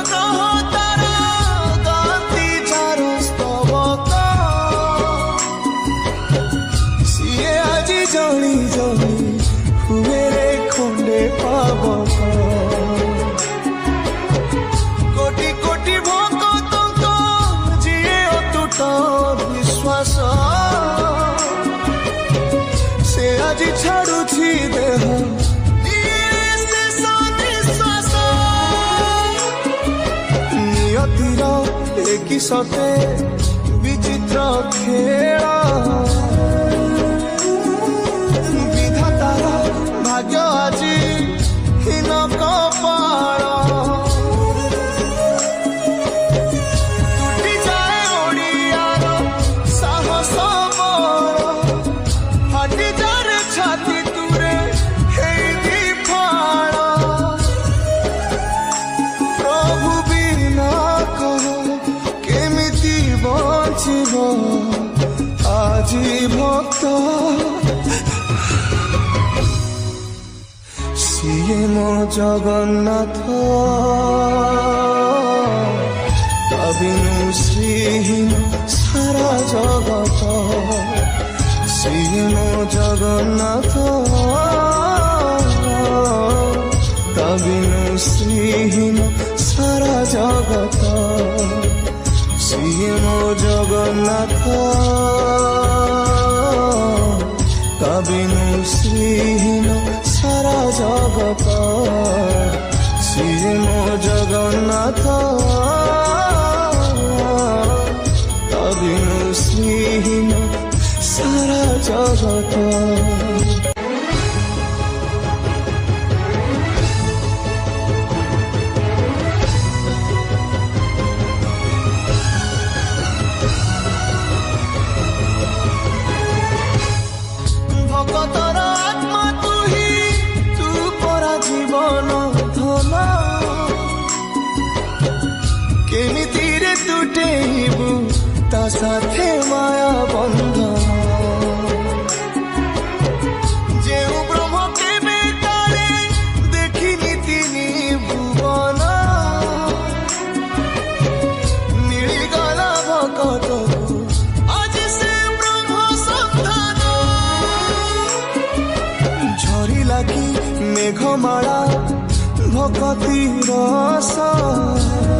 ग्रह तारा गाती jar स्तबक CA आज जली जली हुए रे खंडे पावक कोटि कोटि भक्त जीए अतुट विश्वास से आज छाड़ुछि देह कि सते विचित्र खेल विधातार भाग्य আজি হীন কপাল टूटी जाए ओडियार साहस बल फाटी जाए छाती तुरे हेई फाड़ प्रभु बिना कह बचिब আজি भक्त सीए मो जगन्नाथ तबिनु श्रीहीन सारा जगत सीए मो जगन्नाथ तबिनु श्रीहीन सारा जगत सीए मो जगन्नाथ तबिनु श्रीहीन सारा जगत सीए मो जगन्नाथ तबिनु श्रीहीन सारा जगत केमितिरे तुटेबु ता साथे माया बंधन जेउ ब्रह्म के बेतारे देखिनी तिनी भुवन मिलिगला भकतकु आज से ब्रह्म संधान झरिला कि मेघमाला भक्ति रस।